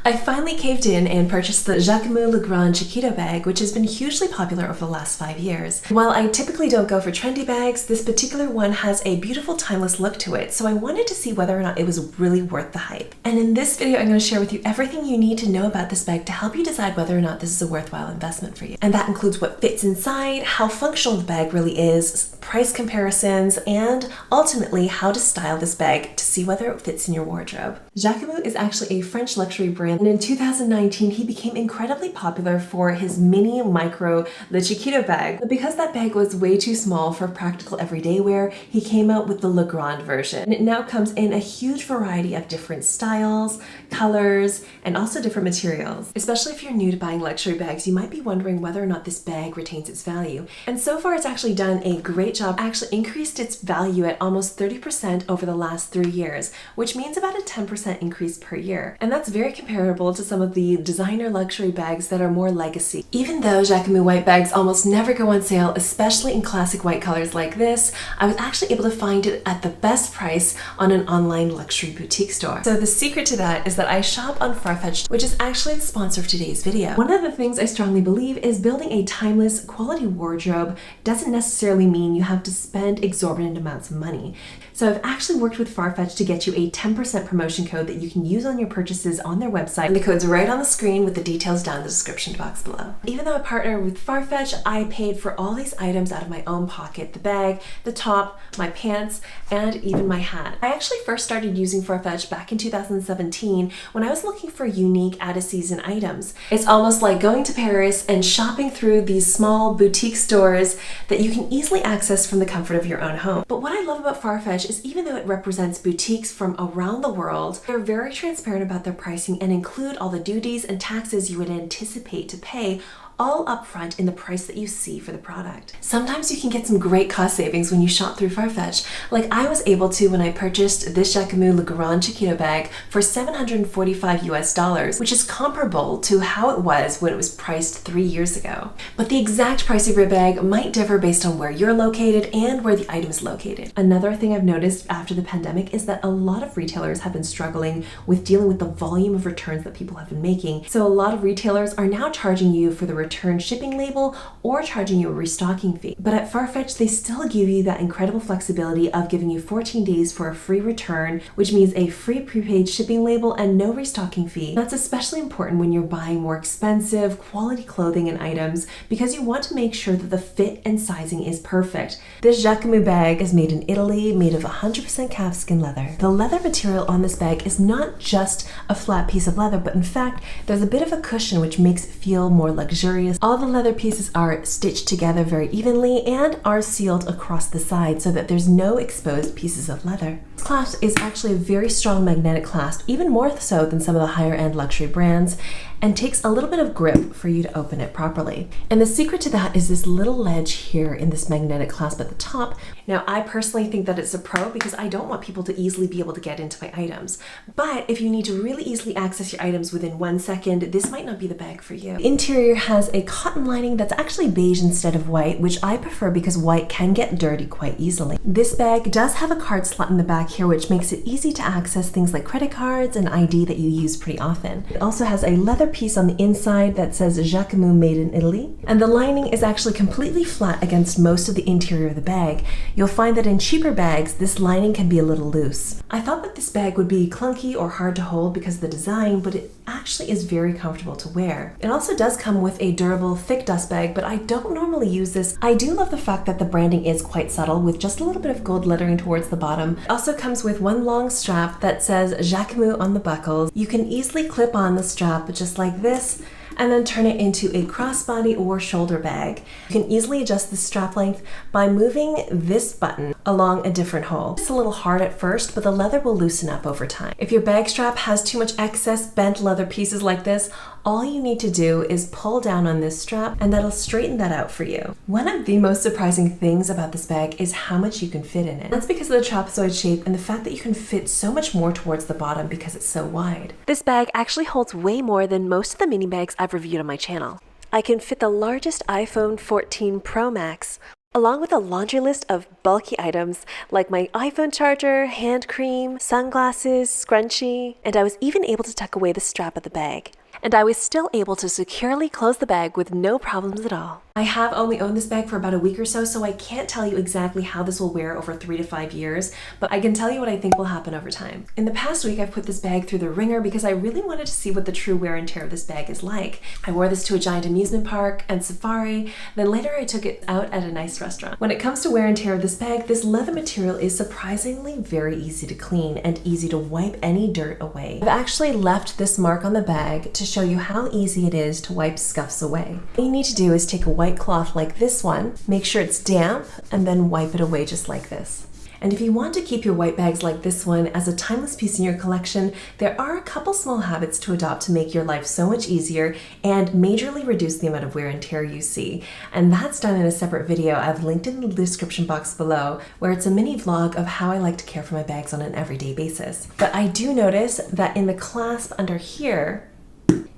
I finally caved in and purchased the Jacquemus Grande Chiquito bag, which has been hugely popular over the last 5 years. While I typically don't go for trendy bags, this particular one has a beautiful timeless look to it, so I wanted to see whether or not it was really worth the hype. And in this video, I'm going to share with you everything you need to know about this bag to help you decide whether or not this is a worthwhile investment for you. And that includes what fits inside, how functional the bag really is, price comparisons, and ultimately how to style this bag to see whether it fits in your wardrobe. Jacquemus is actually a French luxury brand, and in 2019 he became incredibly popular for his mini micro Le Chiquito bag. But because that bag was way too small for practical everyday wear, he came out with the Le Grande version. And it now comes in a huge variety of different styles, colors, and also different materials. Especially if you're new to buying luxury bags, you might be wondering whether or not this bag retains its value. And so far it's actually done a great job, actually increased its value at almost 30% over the last 3 years, which means about a 10% increase per year. And that's very comparable to some of the designer luxury bags that are more legacy. Even though Jacquemus white bags almost never go on sale, especially in classic white colors like this, I was actually able to find it at the best price on an online luxury boutique store. So the secret to that is that I shop on Farfetch, which is actually the sponsor of today's video. One of the things I strongly believe is building a timeless quality wardrobe doesn't necessarily mean you have to spend exorbitant amounts of money. So I've actually worked with Farfetch to get you a 10% promotion code that you can use on your purchases on their website. And the code's right on the screen with the details down in the description box below. Even though I partner with Farfetch, I paid for all these items out of my own pocket. The bag, the top, my pants, and even my hat. I actually first started using Farfetch back in 2017 when I was looking for unique out-of-season items. It's almost like going to Paris and shopping through these small boutique stores that you can easily access from the comfort of your own home. But what I love about Farfetch is even though it represents boutiques from around the world, they're very transparent about their pricing and include all the duties and taxes you would anticipate to pay all upfront in the price that you see for the product. Sometimes you can get some great cost savings when you shop through Farfetch, like I was able to when I purchased this Jacquemus Grande Chiquito bag for $745 US, which is comparable to how it was when it was priced 3 years ago. But the exact price of your bag might differ based on where you're located and where the item is located. Another thing I've noticed after the pandemic is that a lot of retailers have been struggling with dealing with the volume of returns that people have been making. So a lot of retailers are now charging you for the return shipping label or charging you a restocking fee. But at Farfetch, they still give you that incredible flexibility of giving you 14 days for a free return, which means a free prepaid shipping label and no restocking fee. That's especially important when you're buying more expensive, quality clothing and items because you want to make sure that the fit and sizing is perfect. This Jacquemus bag is made in Italy, made of 100% calfskin leather. The leather material on this bag is not just a flat piece of leather, but in fact, there's a bit of a cushion which makes it feel more luxurious. All the leather pieces are stitched together very evenly and are sealed across the side so that there's no exposed pieces of leather. This clasp is actually a very strong magnetic clasp, even more so than some of the higher end luxury brands, and takes a little bit of grip for you to open it properly. And the secret to that is this little ledge here in this magnetic clasp at the top. Now, I personally think that it's a pro because I don't want people to easily be able to get into my items. But if you need to really easily access your items within 1 second, this might not be the bag for you. The interior has a cotton lining that's actually beige instead of white, which I prefer because white can get dirty quite easily. This bag does have a card slot in the back here, which makes it easy to access things like credit cards and ID that you use pretty often. It also has a leather piece on the inside that says Jacquemus made in Italy, and the lining is actually completely flat against most of the interior of the bag. You'll find that in cheaper bags, this lining can be a little loose. I thought that this bag would be clunky or hard to hold because of the design, but it actually is very comfortable to wear. It also does come with a durable, thick dust bag, but I don't normally use this. I do love the fact that the branding is quite subtle with just a little bit of gold lettering towards the bottom. It also comes with one long strap that says Jacquemus on the buckles. You can easily clip on the strap just like this, and then turn it into a crossbody or shoulder bag. You can easily adjust the strap length by moving this button along a different hole. It's a little hard at first, but the leather will loosen up over time. If your bag strap has too much excess bent leather pieces like this, all you need to do is pull down on this strap and that'll straighten that out for you. One of the most surprising things about this bag is how much you can fit in it. That's because of the trapezoid shape and the fact that you can fit so much more towards the bottom because it's so wide. This bag actually holds way more than most of the mini bags I've reviewed on my channel. I can fit the largest iPhone 14 Pro Max along with a laundry list of bulky items like my iPhone charger, hand cream, sunglasses, scrunchie, and I was even able to tuck away the strap of the bag. And I was still able to securely close the bag with no problems at all. I have only owned this bag for about a week or so, so I can't tell you exactly how this will wear over 3 to 5 years, but I can tell you what I think will happen over time. In the past week, I've put this bag through the ringer because I really wanted to see what the true wear and tear of this bag is like. I wore this to a giant amusement park and safari, then later I took it out at a nice restaurant. When it comes to wear and tear of this bag, this leather material is surprisingly very easy to clean and easy to wipe any dirt away. I've actually left this mark on the bag to show you how easy it is to wipe scuffs away. All you need to do is take a white cloth like this one, make sure it's damp, and then wipe it away just like this. And if you want to keep your white bags like this one as a timeless piece in your collection, there are a couple small habits to adopt to make your life so much easier and majorly reduce the amount of wear and tear you see. And that's done in a separate video I've linked in the description box below, where it's a mini vlog of how I like to care for my bags on an everyday basis. But I do notice that in the clasp under here,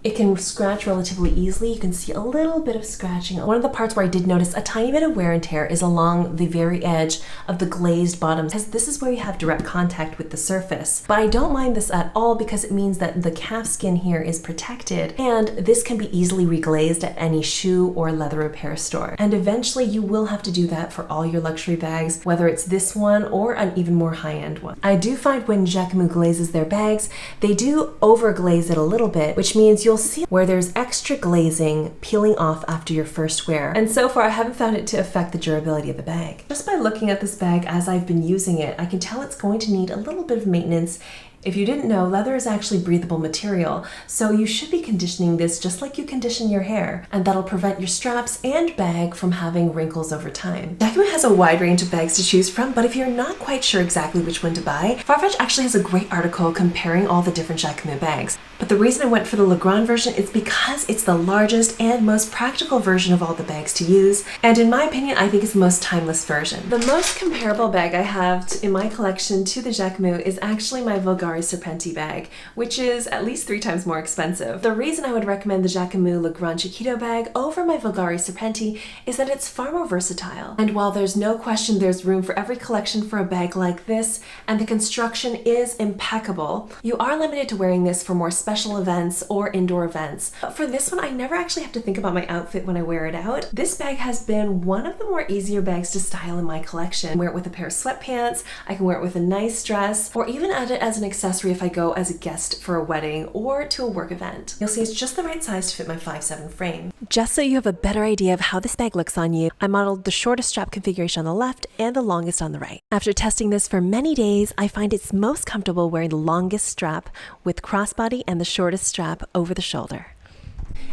it can scratch relatively easily. You can see a little bit of scratching. One of the parts where I did notice a tiny bit of wear and tear is along the very edge of the glazed bottom, because this is where you have direct contact with the surface. But I don't mind this at all because it means that the calf skin here is protected, and this can be easily reglazed at any shoe or leather repair store. And eventually you will have to do that for all your luxury bags, whether it's this one or an even more high-end one. I do find when Jacquemus glazes their bags, they do over-glaze it a little bit, which means you'll see where there's extra glazing peeling off after your first wear. And so far I haven't found it to affect the durability of the bag. Just by looking at this bag as I've been using it, I can tell it's going to need a little bit of maintenance. If you didn't know, leather is actually breathable material, so you should be conditioning this just like you condition your hair, and that'll prevent your straps and bag from having wrinkles over time. Jacquemus has a wide range of bags to choose from, but if you're not quite sure exactly which one to buy, Farfetch actually has a great article comparing all the different Jacquemus bags. But the reason I went for the Grande version is because it's the largest and most practical version of all the bags to use, and in my opinion, I think it's the most timeless version. The most comparable bag I have in my collection to the Jacquemus is actually my Vulgari Serpenti bag, which is at least 3 times more expensive. The reason I would recommend the Jacquemus Grande Chiquito bag over my Vulgari Serpenti is that it's far more versatile. And while there's no question there's room for every collection for a bag like this, and the construction is impeccable, you are limited to wearing this for more special events or indoor events. But for this one, I never actually have to think about my outfit when I wear it out. This bag has been one of the more easier bags to style in my collection. I can wear it with a pair of sweatpants, I can wear it with a nice dress, or even add it as an accessory if I go as a guest for a wedding or to a work event. You'll see it's just the right size to fit my 5'7" frame. Just so you have a better idea of how this bag looks on you, I modeled the shortest strap configuration on the left and the longest on the right. After testing this for many days, I find it's most comfortable wearing the longest strap with crossbody and the shortest strap over the shoulder.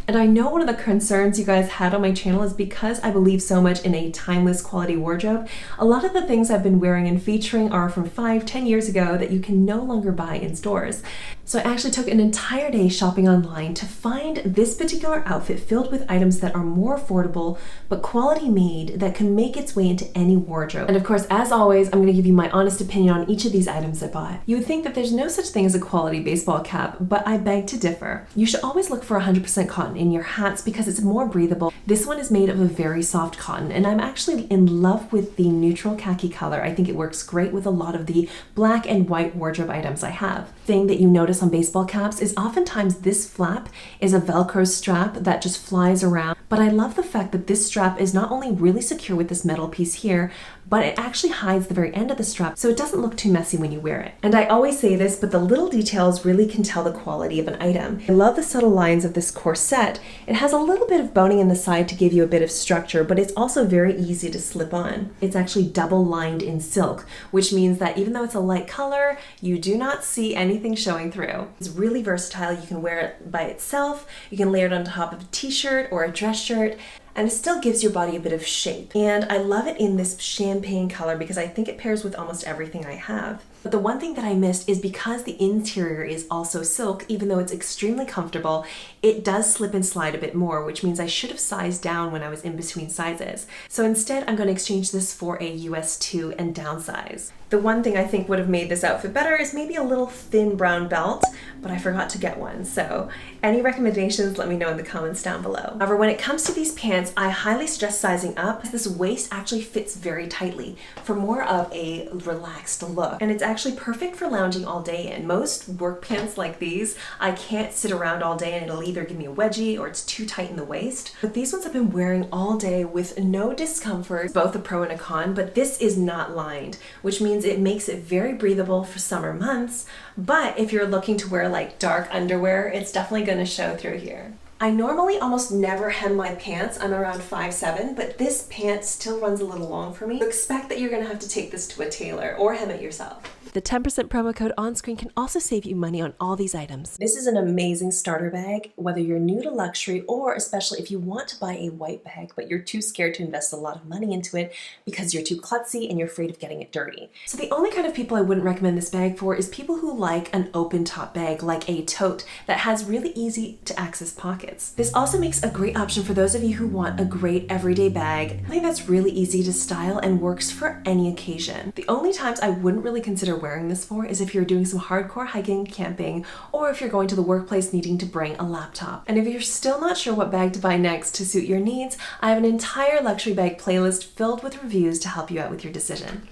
And I know one of the concerns you guys had on my channel is because I believe so much in a timeless quality wardrobe, a lot of the things I've been wearing and featuring are from 5-10 years ago that you can no longer buy in stores. So I actually took an entire day shopping online to find this particular outfit filled with items that are more affordable but quality made that can make its way into any wardrobe. And of course, as always, I'm going to give you my honest opinion on each of these items I bought. You would think that there's no such thing as a quality baseball cap, but I beg to differ. You should always look for 100% cotton in your hats because it's more breathable. This one is made of a very soft cotton, and I'm actually in love with the neutral khaki color. I think it works great with a lot of the black and white wardrobe items I have. Thing that you notice on baseball caps is oftentimes this flap is a Velcro strap that just flies around, but I love the fact that this strap is not only really secure with this metal piece here, but it actually hides the very end of the strap so it doesn't look too messy when you wear it. And I always say this, but the little details really can tell the quality of an item. I love the subtle lines of this corset. It has a little bit of boning in the side to give you a bit of structure, but it's also very easy to slip on. It's actually double lined in silk, which means that even though it's a light color, you do not see anything showing through. It's really versatile. You can wear it by itself, you can layer it on top of a t-shirt or a dress shirt, and it still gives your body a bit of shape. And I love it in this champagne color because I think it pairs with almost everything I have. But the one thing that I missed is because the interior is also silk, even though it's extremely comfortable, it does slip and slide a bit more, which means I should have sized down when I was in between sizes. So instead, I'm going to exchange this for a US 2 and downsize. The one thing I think would have made this outfit better is maybe a little thin brown belt, but I forgot to get one. So any recommendations, let me know in the comments down below. However, when it comes to these pants, I highly suggest sizing up. This waist actually fits very tightly for more of a relaxed look. And it's actually perfect for lounging all day in. Most work pants like these, I can't sit around all day and it'll either give me a wedgie or it's too tight in the waist. But these ones I've been wearing all day with no discomfort, both a pro and a con, but this is not lined, which means it makes it very breathable for summer months. But if you're looking to wear like dark underwear, it's definitely going to show through here. I normally almost never hem my pants. I'm around 5'7", but this pant still runs a little long for me. So expect that you're going to have to take this to a tailor or hem it yourself. The 10% promo code on screen can also save you money on all these items. This is an amazing starter bag, whether you're new to luxury or especially if you want to buy a white bag, but you're too scared to invest a lot of money into it because you're too klutzy and you're afraid of getting it dirty. So the only kind of people I wouldn't recommend this bag for is people who like an open top bag, like a tote that has really easy to access pockets. This also makes a great option for those of you who want a great everyday bag, something that's really easy to style and works for any occasion. The only times I wouldn't really consider wearing this for is if you're doing some hardcore hiking, camping, or if you're going to the workplace needing to bring a laptop. And if you're still not sure what bag to buy next to suit your needs, I have an entire luxury bag playlist filled with reviews to help you out with your decision.